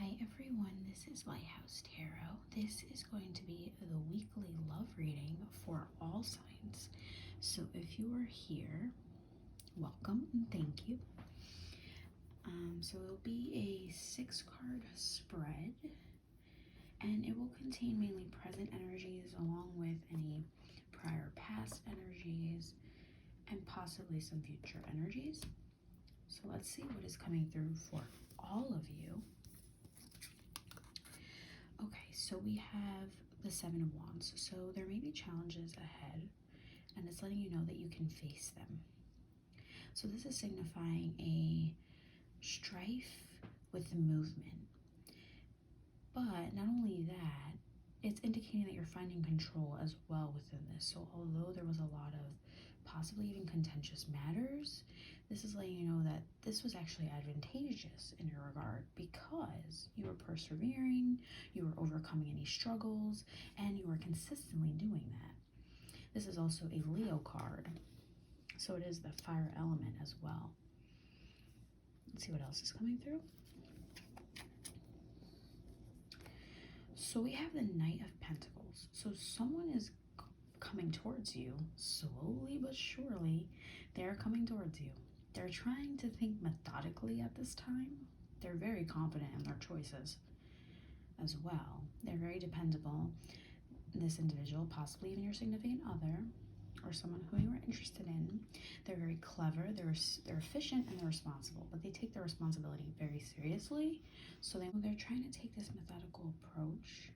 Hi everyone, this is Lighthouse Tarot. This is going to be the weekly love reading for all signs. So if you are here, welcome and thank you. So it'll be a 6-card spread, and it will contain mainly present energies along with any prior past energies and possibly some future energies. So let's see what is coming through for all of you. Okay, so we have the Seven of Wands. So there may be challenges ahead, and it's letting you know that you can face them. So this is signifying a strife with the movement. But not only that, it's indicating that you're finding control as well within this. So although there was a lot of possibly even contentious matters, this is letting you know that this was actually advantageous in your regard because you were persevering, you were overcoming any struggles, and you were consistently doing that. This is also a Leo card, so it is the fire element as well. Let's see what else is coming through. So we have the Knight of Pentacles. So someone is coming towards you slowly but surely. They're coming towards you. They're trying to think methodically at this time. They're very confident in their choices as well. They're very dependable. This individual, possibly even your significant other or someone who you are interested in, they're very clever, they're efficient, and they're responsible, but they take their responsibility very seriously. So they're trying to take this methodical approach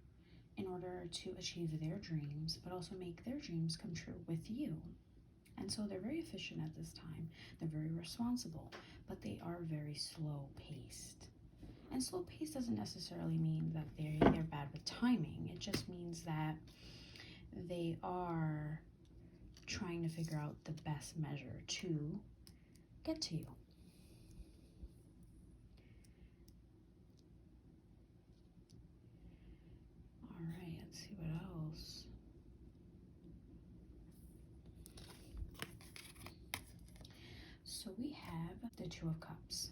in order to achieve their dreams, but also make their dreams come true with you. And so they're very efficient at this time. They're very responsible, but they are very slow paced. And slow paced doesn't necessarily mean that they're bad with timing. It just means that they are trying to figure out the best measure to get to you. All right, let's see what else. So we have the Two of Cups.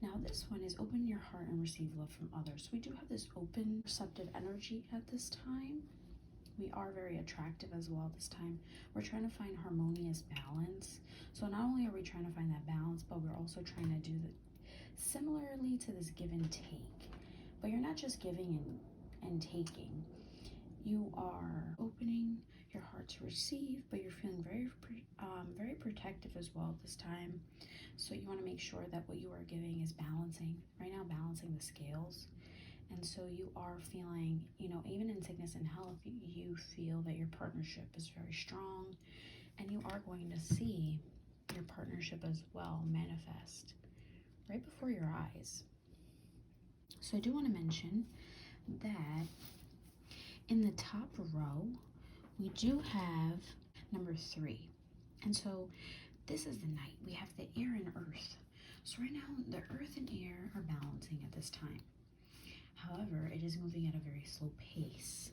Now this one is open your heart and receive love from others. So we do have this open, receptive energy at this time. We are very attractive as well this time. We're trying to find harmonious balance. So not only are we trying to find that balance, but we're also trying to do similarly to this give and take. But you're not just giving and taking. You are opening your heart to receive, but you're feeling very protective as well this time. So you want to make sure that what you are giving is balancing. Right now, balancing the scales. And so you are feeling, even in sickness and health, you feel that your partnership is very strong, and you are going to see your partnership as well manifest right before your eyes. So I do want to mention that in the top row, we do have number 3. And so this is the Knight. We have the air and earth. So right now, the earth and air are balancing at this time. However, it is moving at a very slow pace.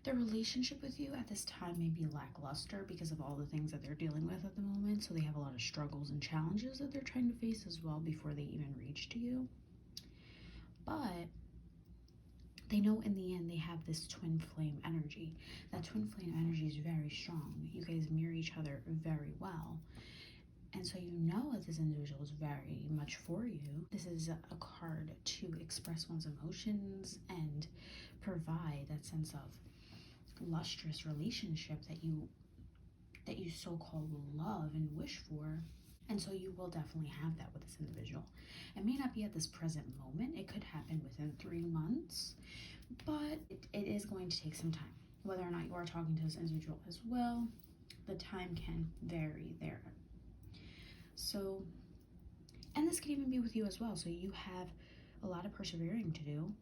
The relationship with you at this time may be lackluster because of all the things that they're dealing with at the moment. So they have a lot of struggles and challenges that they're trying to face as well before they even reach to you. But they know in the end they have this twin flame energy. That twin flame energy is very strong. You guys mirror each other very well. And so you know that this individual is very much for you. This is a card to express one's emotions and provide that sense of lustrous relationship that you so-called love and wish for. And so you will definitely have that with this individual. It may not be at this present moment. It could happen within 3 months, but it is going to take some time. Whether or not you are talking to this individual as well, the time can vary there. So, and this could even be with you as well. So you have a lot of persevering to do,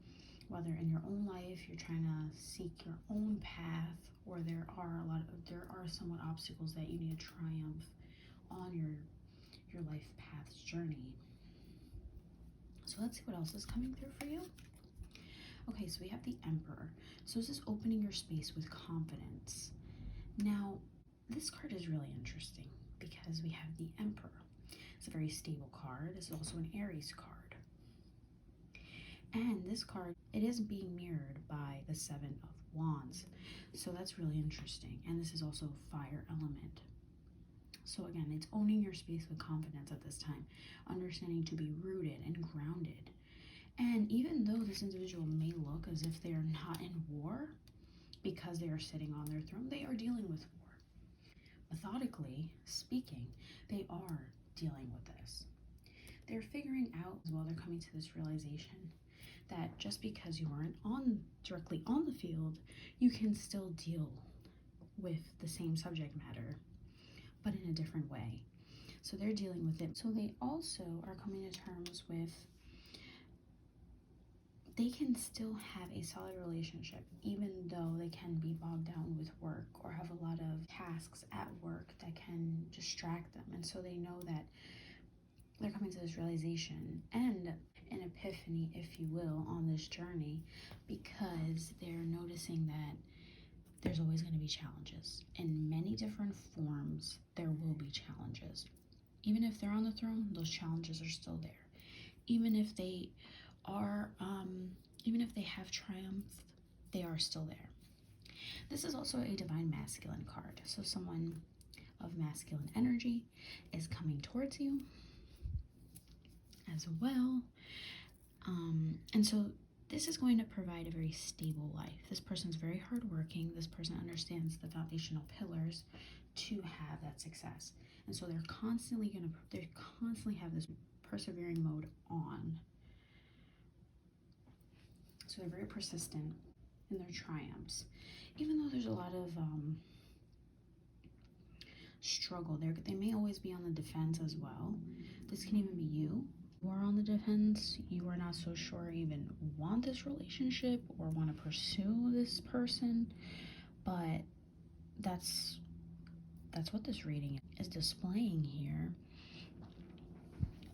whether in your own life, you're trying to seek your own path, or there are somewhat obstacles that you need to triumph on your life path's journey. So let's see what else is coming through for you. Okay, so we have the Emperor. So this is opening your space with confidence. Now, this card is really interesting because we have the Emperor. It's a very stable card. It's also an Aries card. And this card, it is being mirrored by the Seven of Wands. So that's really interesting. And this is also fire element. So again, it's owning your space with confidence at this time, understanding to be rooted and grounded. And even though this individual may look as if they are not in war, because they are sitting on their throne, they are dealing with war. Methodically speaking, they are dealing with this. They're figuring out as well, they're coming to this realization that just because you aren't directly on the field, you can still deal with the same subject matter, but in a different way. So they're dealing with it. So they also are coming to terms with they can still have a solid relationship, even though they can be bogged down with work or have a lot of tasks at work that can distract them. And so they know that they're coming to this realization and an epiphany, if you will, on this journey, because they're noticing that there's always going to be challenges. In many different forms, there will be challenges. Even if they're on the throne, those challenges are still there. Even if they are, even if they have triumphed, they are still there. This is also a divine masculine card. So someone of masculine energy is coming towards you as well. And so this is going to provide a very stable life. This person's very hardworking. This person understands the foundational pillars to have that success. And so they're constantly have this persevering mode on. So they're very persistent in their triumphs. Even though there's a lot of struggle there, they may always be on the defense as well. This can even be you who are on the defense. You are not so sure you even want this relationship or want to pursue this person, but that's what this reading is displaying here.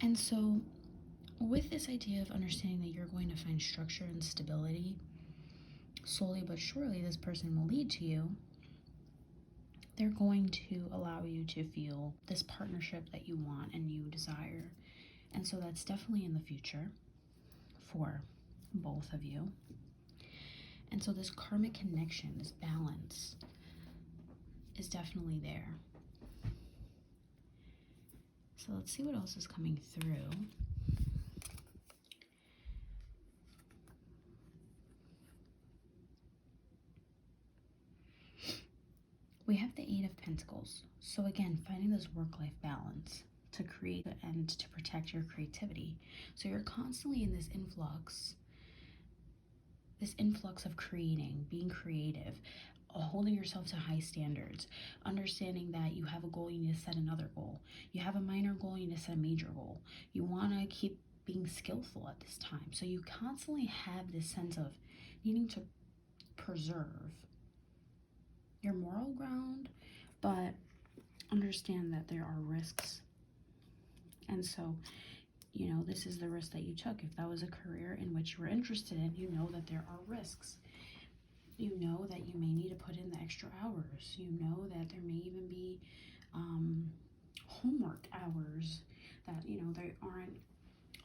And so with this idea of understanding that you're going to find structure and stability, slowly but surely this person will lead to you. They're going to allow you to feel this partnership that you want and you desire. And so that's definitely in the future for both of you. And so this karmic connection, this balance, is definitely there. So let's see what else is coming through. We have the Eight of Pentacles. So again, finding this work-life balance to create and to protect your creativity. So you're constantly in this influx of creating, being creative, holding yourself to high standards, understanding that you have a goal, you need to set another goal. You have a minor goal, you need to set a major goal. You want to keep being skillful at this time. So you constantly have this sense of needing to preserve your moral ground, but understand that there are risks. And so, you know, this is the risk that you took. If that was a career in which you were interested in, you know that there are risks. You know that you may need to put in the extra hours. You know that there may even be homework hours that, you know, they aren't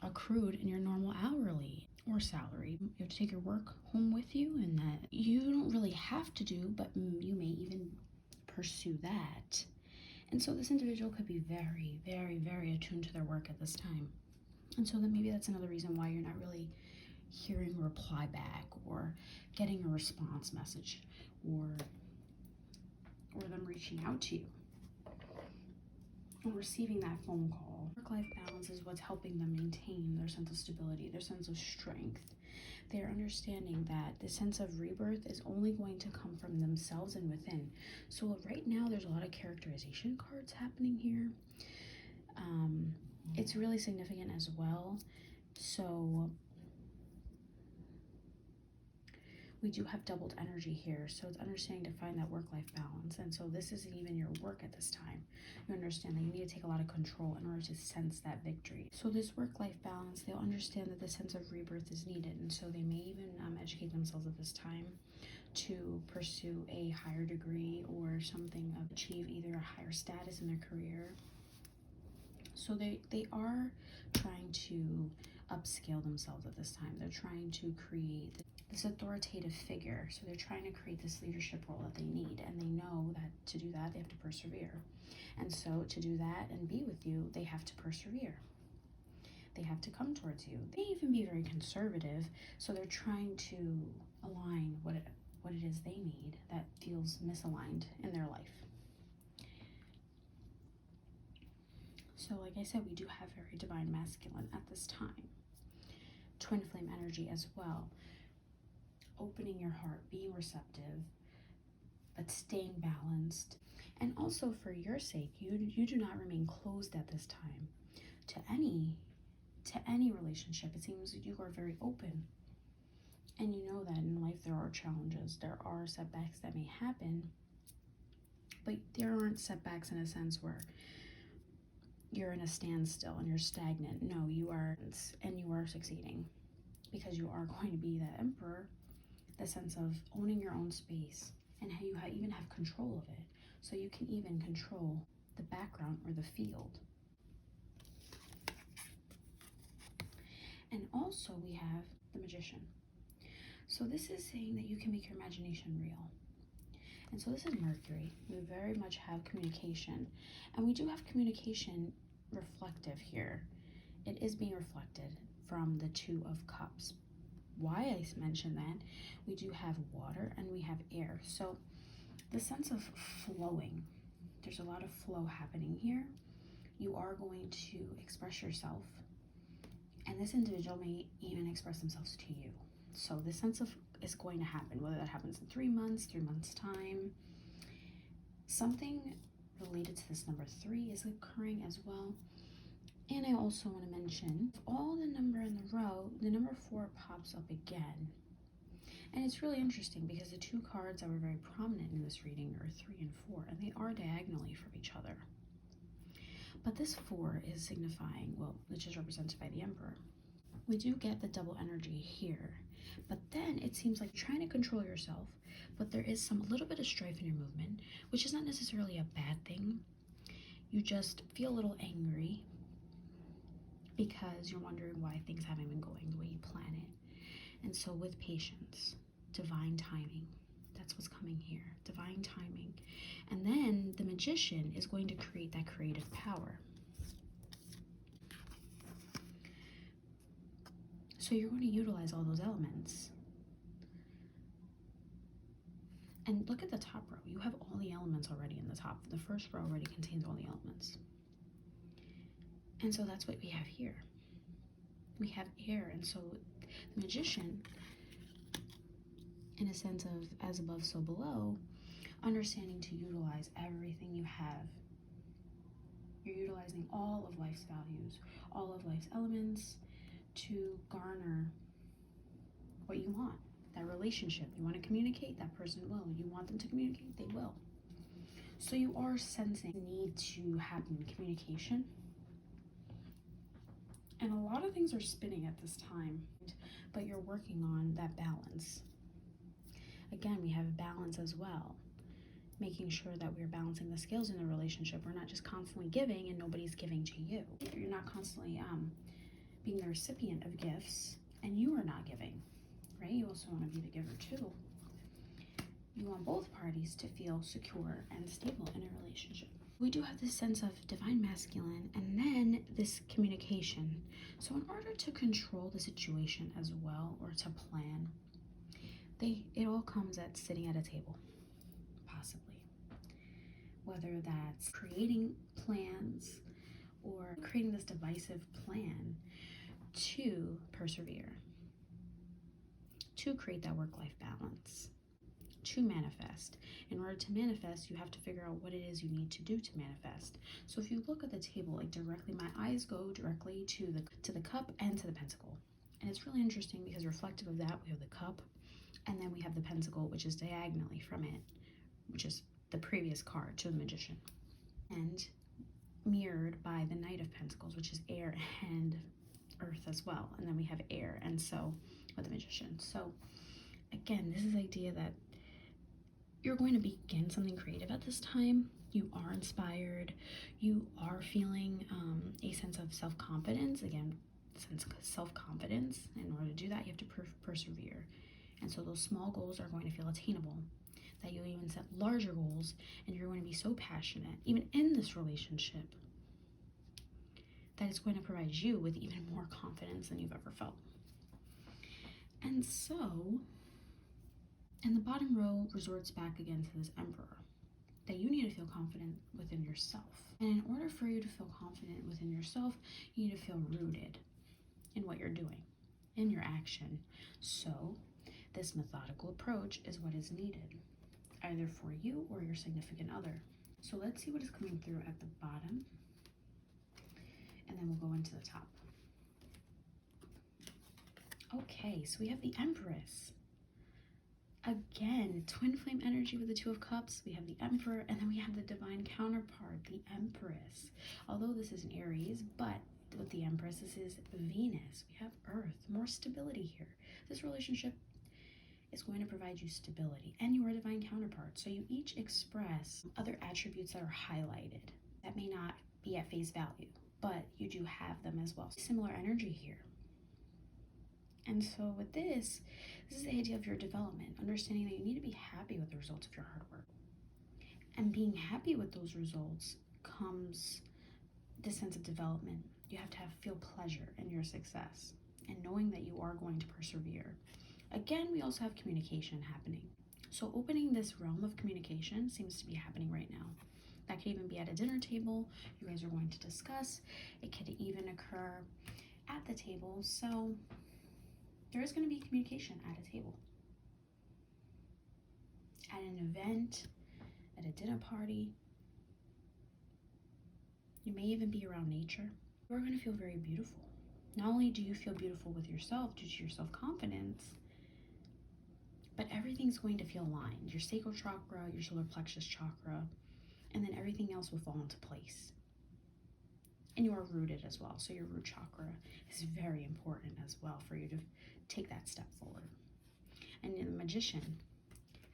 accrued in your normal hourly or salary. You have to take your work home with you, and that you don't really have to do, but you may even pursue that. And so this individual could be very, very, very attuned to their work at this time. And so then maybe that's another reason why you're not really hearing a reply back or getting a response message or them reaching out to you or receiving that phone call. Work-life balance is what's helping them maintain their sense of stability, their sense of strength. They're understanding that the sense of rebirth is only going to come from themselves and within. So right now there's a lot of characterization cards happening here. It's really significant as well. So we do have doubled energy here. So it's understanding to find that work-life balance. And so this isn't even your work at this time. You understand that you need to take a lot of control in order to sense that victory. So this work-life balance, they'll understand that the sense of rebirth is needed. And so they may even educate themselves at this time to pursue a higher degree or something, achieve either a higher status in their career. So they are trying to upscale themselves at this time. They're trying to create this authoritative figure. So they're trying to create this leadership role that they need. And they know that to do that, they have to persevere. And so to do that and be with you, they have to persevere. They have to come towards you. They even be very conservative. So they're trying to align what it is they need that feels misaligned in their life. So like I said, we do have very divine masculine at this time. Twin flame energy as well. Opening your heart, being receptive, but staying balanced. And also for your sake, you do not remain closed at this time to any relationship. It seems that you are very open. And you know that in life there are challenges, there are setbacks that may happen, but there aren't setbacks in a sense where you're in a standstill and you're stagnant. No, you are, and you are succeeding, because you are going to be the emperor, the sense of owning your own space, and how you even have control of it. So you can even control the background or the field. And also we have the Magician. So this is saying that you can make your imagination real. And so this is Mercury. We very much have communication. And we do have communication reflective here. It is being reflected from the Two of Cups. Why I mentioned that, we do have water and we have air. So the sense of flowing, there's a lot of flow happening here. You are going to express yourself, and this individual may even express themselves to you. So the sense of is going to happen, whether that happens in 3 months, 3 months time. Something related to this number 3 is occurring as well. And I also want to mention, if all the number in the row, the number 4 pops up again. And it's really interesting because the 2 cards that were very prominent in this reading are 3 and 4, and they are diagonally from each other. But this 4 is signifying, well, which is represented by the Emperor. We do get the double energy here, but then it seems like you're trying to control yourself, but there is a little bit of strife in your movement, which is not necessarily a bad thing. You just feel a little angry because you're wondering why things haven't been going the way you plan it. And so with patience, divine timing, that's what's coming here, divine timing. And then the Magician is going to create that creative power. So you're going to utilize all those elements. And look at the top row. You have all the elements already in the top. The first row already contains all the elements. And so that's what we have here. We have air. And so the Magician, in a sense of as above, so below, understanding to utilize everything you have. You're utilizing all of life's values, all of life's elements to garner what you want. That relationship, you want to communicate, that person will. You want them to communicate, they will. So you are sensing the need to happen communication. And a lot of things are spinning at this time, but you're working on that balance. Again, we have balance as well, making sure that we're balancing the scales in the relationship. We're not just constantly giving and nobody's giving to you. You're not constantly being the recipient of gifts and you are not giving, right? You also want to be the giver too. You want both parties to feel secure and stable in a relationship. We do have this sense of divine masculine and then this communication. So in order to control the situation as well, or to plan, it all comes at sitting at a table, possibly. Whether that's creating plans or creating this divisive plan to persevere, to create that work-life balance, to manifest. In order to manifest, you have to figure out what it is you need to do to manifest. So if you look at the table, like directly, my eyes go directly to the cup and to the pentacle. And it's really interesting because reflective of that, we have the cup, and then we have the pentacle, which is diagonally from it, which is the previous card to the Magician. And mirrored by the Knight of Pentacles, which is air and earth as well. And then we have air, and so with the Magician. So again, this is the idea that you're going to begin something creative at this time. You are inspired. You are feeling a sense of self-confidence. Again, sense of self-confidence. In order to do that, you have to persevere. And so those small goals are going to feel attainable, that you'll even set larger goals, and you're going to be so passionate, even in this relationship, that it's going to provide you with even more confidence than you've ever felt. And so, and the bottom row resorts back again to this Emperor, that you need to feel confident within yourself. And in order for you to feel confident within yourself, you need to feel rooted in what you're doing, in your action. So this methodical approach is what is needed, either for you or your significant other. So let's see what is coming through at the bottom, and then we'll go into the top. Okay, so we have the Empress. Again, twin flame energy with the Two of Cups. We have the Emperor, and then we have the divine counterpart, the Empress. Although this is an Aries, but with the Empress, this is Venus. We have Earth, more stability here. This relationship is going to provide you stability and your divine counterpart. So you each express other attributes that are highlighted that may not be at face value, but you do have them as well. Similar energy here. And so with this is the idea of your development, understanding that you need to be happy with the results of your hard work. And being happy with those results comes this sense of development. You have to feel pleasure in your success and knowing that you are going to persevere. Again, we also have communication happening. So opening this realm of communication seems to be happening right now. That could even be at a dinner table. You guys are going to discuss. It could even occur at the table. So there is going to be communication at a table, at an event, at a dinner party. You may even be around nature. You're going to feel very beautiful. Not only do you feel beautiful with yourself due to your self-confidence, but everything's going to feel aligned. Your sacral chakra, your solar plexus chakra, and then everything else will fall into place. And you are rooted as well. So your root chakra is very important as well for you to take that step forward. And the Magician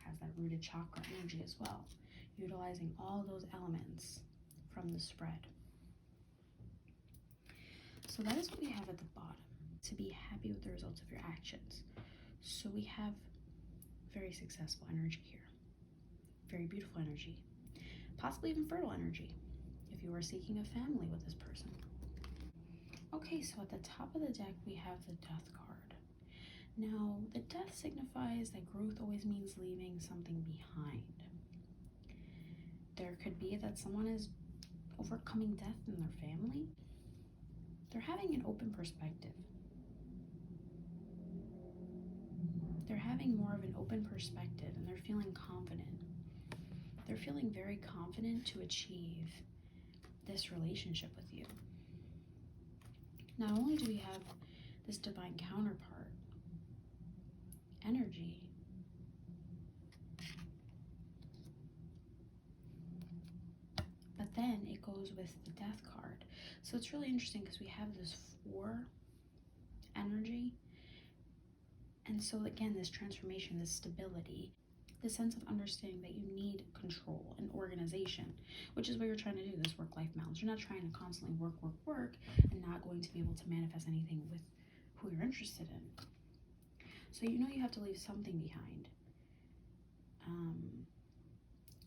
has that rooted chakra energy as well, utilizing all those elements from the spread. So that is what we have at the bottom, to be happy with the results of your actions. So we have very successful energy here, very beautiful energy, possibly even fertile energy if you are seeking a family with this person. Okay, so at the top of the deck we have the Death card. Now, the Death signifies that growth always means leaving something behind. There could be that someone is overcoming death in their family. They're having an open perspective. They're having more of an open perspective, and they're feeling confident. They're feeling very confident to achieve this relationship with you. Not only do we have this divine counterpart energy, but then it goes with the Death card. So it's really interesting because we have this 4 energy. And so again, this transformation, this stability, the sense of understanding that you need control and organization, which is what you're trying to do, this work-life balance. You're not trying to constantly work, and not going to be able to manifest anything with who you're interested in. So you know you have to leave something behind.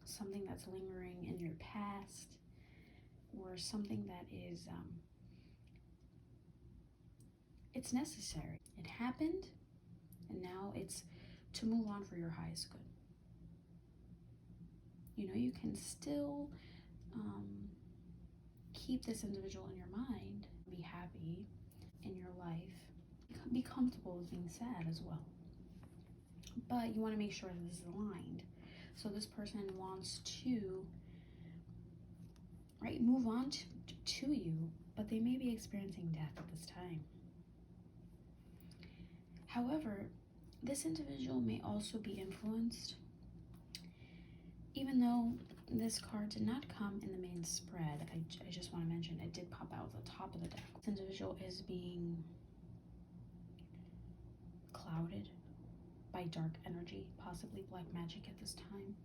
Something that's lingering in your past, or something that is, it's necessary. It happened, and now it's to move on for your highest good. You know, you can still keep this individual in your mind, be happy in your life, be comfortable with being sad as well. But you want to make sure that this is aligned. So this person wants to, right, move on to you, but they may be experiencing death at this time. However, this individual may also be influenced, even though this card did not come in the main spread. I just want to mention it did pop out at the top of the deck. This individual is being clouded by dark energy, possibly black magic at this time.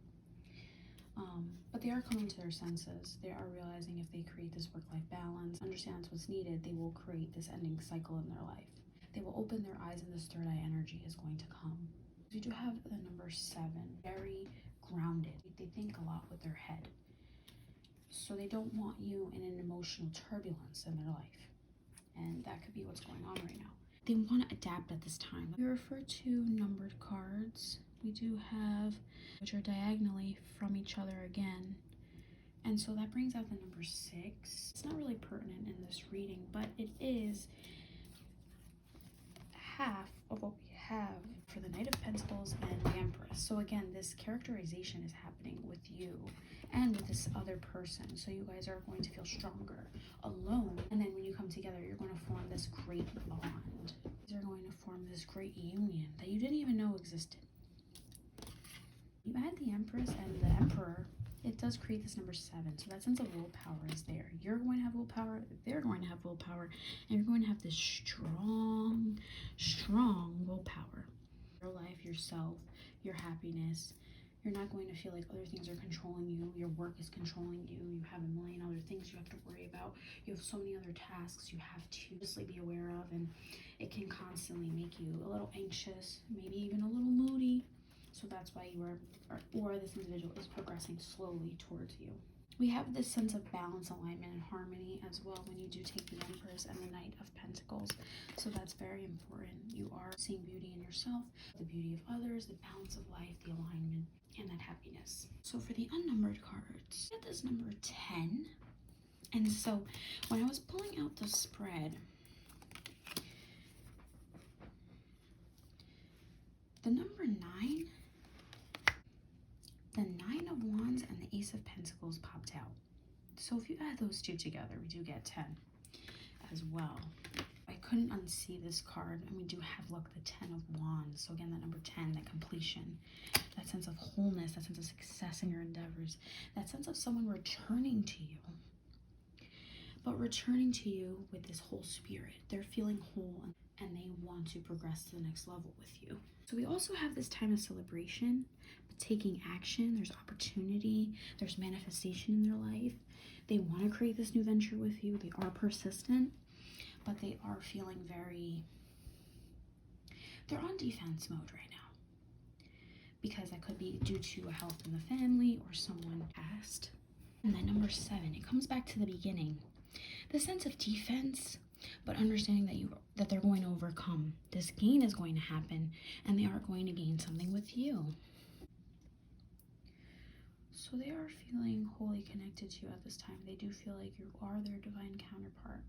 But they are coming to their senses. They are realizing if they create this work-life balance, understands what's needed, they will create this ending cycle in their life. They will open their eyes and this third eye energy is going to come. You do have the number 7, very grounded. They think a lot with their head. So they don't want you in an emotional turbulence in their life. And that could be what's going on right now. They want to adapt at this time. We refer to numbered cards. We do have, which are diagonally from each other again. And so that brings out the number 6. It's not really pertinent in this reading, but it is half of what we have for the Knight of Pentacles and the Empress. So again, this characterization is happening with you and with this other person. So you guys are going to feel stronger alone. And then when you come together, you're going to form this great bond. You're going to form this great union that you didn't even know existed. You add the Empress and the Emperor, it does create this number 7. So that sense of willpower is there. You're going to have willpower, they're going to have willpower, and you're going to have this strong, strong willpower. Your life, yourself, your happiness. You're not going to feel like other things are controlling you. Your work is controlling you. You have a million other things you have to worry about. You have so many other tasks you have to just be aware of, and it can constantly make you a little anxious, maybe even a little moody. So that's why you are, or this individual is progressing slowly towards you. We have this sense of balance, alignment, and harmony as well when you do take the Empress and the Knight of Pentacles. So that's very important. You are seeing beauty in yourself, the beauty of others, the balance of life, the alignment, and that happiness. So for the unnumbered cards, get this number 10. And so when I was pulling out the spread, the number 9, the 9 of Wands and the Ace of Pentacles popped out. So if you add those two together, we do get 10 as well. I couldn't unsee this card, and we do have, look, the 10 of Wands. So again, that number 10, that completion, that sense of wholeness, that sense of success in your endeavors, that sense of someone returning to you, but returning to you with this whole spirit. They're feeling whole and they want to progress to the next level with you. So we also have this time of celebration, but taking action. There's opportunity, there's manifestation in their life. They want to create this new venture with you. They are persistent, but they are feeling they're on defense mode right now, because that could be due to a health in the family or someone passed. And then number 7, it comes back to the beginning. The sense of defense, but understanding that they're going to overcome. This gain is going to happen, and they are going to gain something with you. So they are feeling wholly connected to you at this time. They do feel like you are their divine counterpart.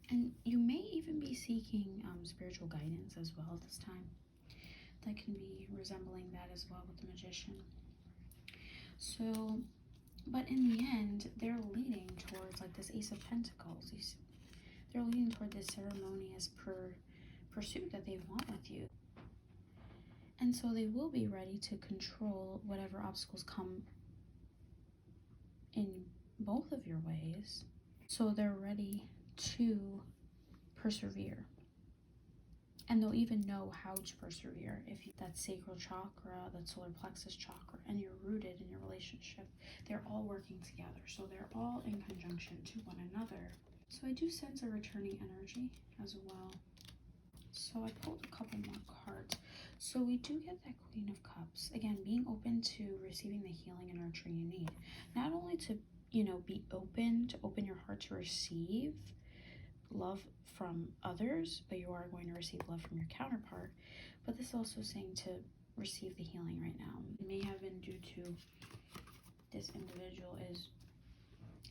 And you may even be seeking spiritual guidance as well at this time. That can be resembling that as well with the Magician. So, but in the end, they're leading towards like this Ace of Pentacles. They're leading toward this ceremonious pursuit that they want with you. And so they will be ready to control whatever obstacles come in both of your ways. So they're ready to persevere. And they'll even know how to persevere if that sacral chakra, that solar plexus chakra, and you're rooted in your relationship. They're all working together. So they're all in conjunction to one another. So I do sense a returning energy as well. So I pulled a couple more cards. So we do get that Queen of Cups. Again, being open to receiving the healing and nurturing you need. Not only to, be open, to open your heart to receive love from others, but you are going to receive love from your counterpart. But this is also saying to receive the healing right now. It may have been due to this individual is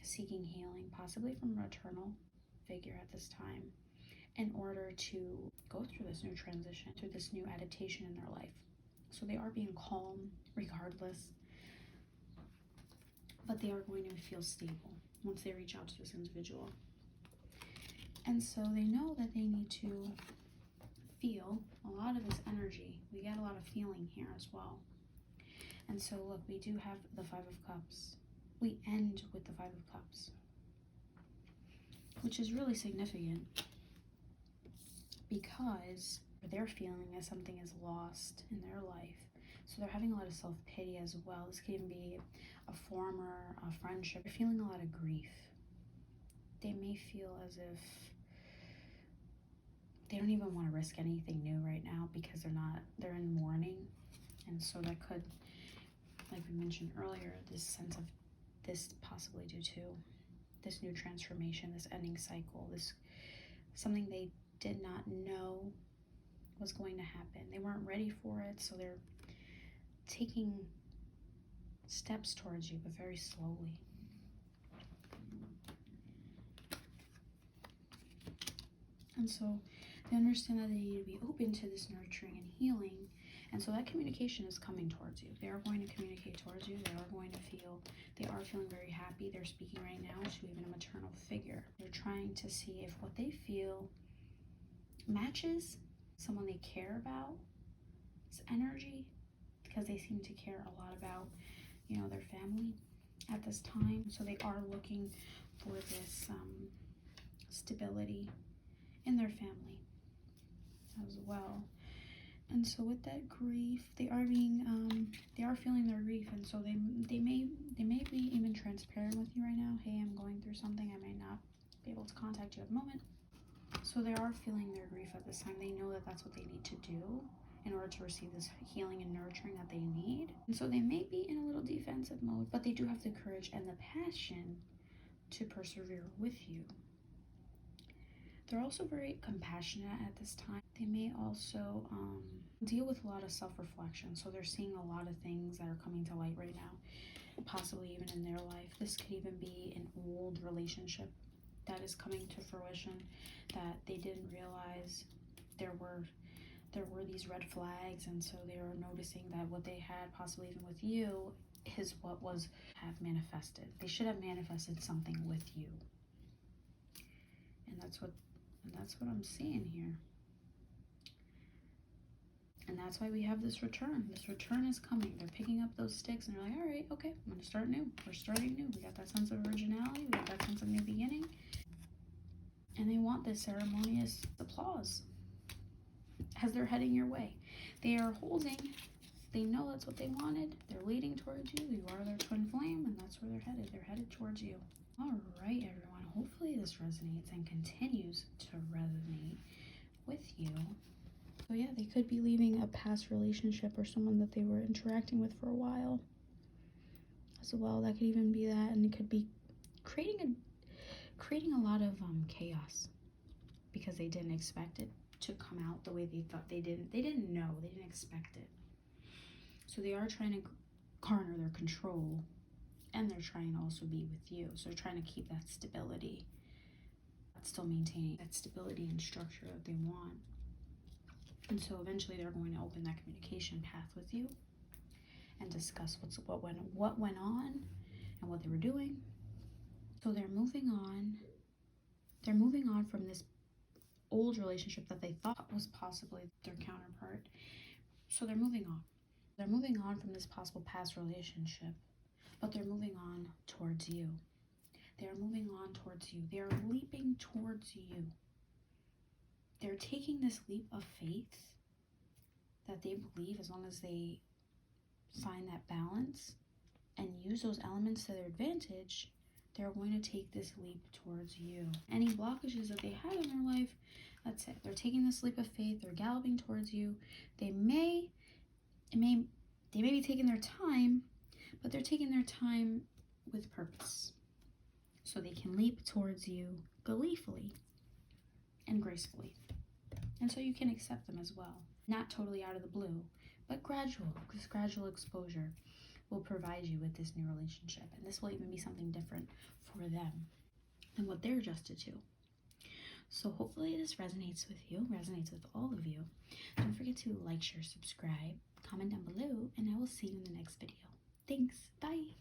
seeking healing, possibly from a maternal figure at this time, in order to go through this new transition, through this new adaptation in their life. So they are being calm regardless, but they are going to feel stable once they reach out to this individual. And so they know that they need to feel a lot of this energy. We get a lot of feeling here as well. And so look, we do have the 5 of Cups. We end with the 5 of Cups, which is really significant because they're feeling as something is lost in their life. So they're having a lot of self-pity as well. This could even be a former a friendship. They're feeling a lot of grief. They may feel as if they don't even want to risk anything new right now because they're in mourning. And so that could, like we mentioned earlier, this sense of this possibly due to this new transformation, this ending cycle, this something they did not know was going to happen. They weren't ready for it, so they're taking steps towards you, but very slowly. And so they understand that they need to be open to this nurturing and healing. And so that communication is coming towards you. They are going to communicate towards you. They are going to feel, they are feeling very happy. They're speaking right now to even a maternal figure. They're trying to see if what they feel matches someone they care about, this energy, because they seem to care a lot about, you know, their family at this time. So they are looking for this stability in their family as well. And so with that grief, they are feeling their grief, and so they may be even transparent with you right now. Hey, I'm going through something. I might not be able to contact you at the moment. So they are feeling their grief at this time. They know that that's what they need to do in order to receive this healing and nurturing that they need. And so they may be in a little defensive mode, but they do have the courage and the passion to persevere with you. They're also very compassionate at this time. They may also deal with a lot of self-reflection. So they're seeing a lot of things that are coming to light right now, possibly even in their life. This could even be an old relationship that is coming to fruition that they didn't realize there were these red flags, and so they were noticing that what they had possibly even with you is what was have manifested. They should have manifested something with you. And that's what I'm seeing here. And that's why we have this return. This return is coming. They're picking up those sticks and they're like, all right, okay, I'm gonna start new. We're starting new. We got that sense of originality. We got that sense of new beginning. And they want this ceremonious applause as they're heading your way. They are holding, they know that's what they wanted. They're leading towards you. You are their twin flame, and that's where they're headed. They're headed towards you. All right, everyone. Hopefully this resonates and continues to resonate with you. So yeah, they could be leaving a past relationship or someone that they were interacting with for a while as well. That could even be that, and it could be creating a lot of chaos because they didn't expect it to come out the way they thought. They didn't know, they didn't expect it. So they are trying to garner their control, and they're trying to also be with you. So they're trying to keep that stability, still maintaining that stability and structure that they want. And so eventually they're going to open that communication path with you and discuss what went on and what they were doing. So they're moving on. They're moving on from this old relationship that they thought was possibly their counterpart. So they're moving on. They're moving on from this possible past relationship, but they're moving on towards you. They're moving on towards you. They're leaping towards you. They're taking this leap of faith that they believe, as long as they find that balance and use those elements to their advantage, they're going to take this leap towards you. Any blockages that they have in their life, that's it. They're taking this leap of faith. They're galloping towards you. They may be taking their time, but they're taking their time with purpose, so they can leap towards you gleefully and gracefully. And so you can accept them as well. Not totally out of the blue, but this gradual exposure will provide you with this new relationship. And this will even be something different for them than what they're adjusted to. So hopefully this resonates with you, resonates with all of you. Don't forget to like, share, subscribe, comment down below, and I will see you in the next video. Thanks. Bye.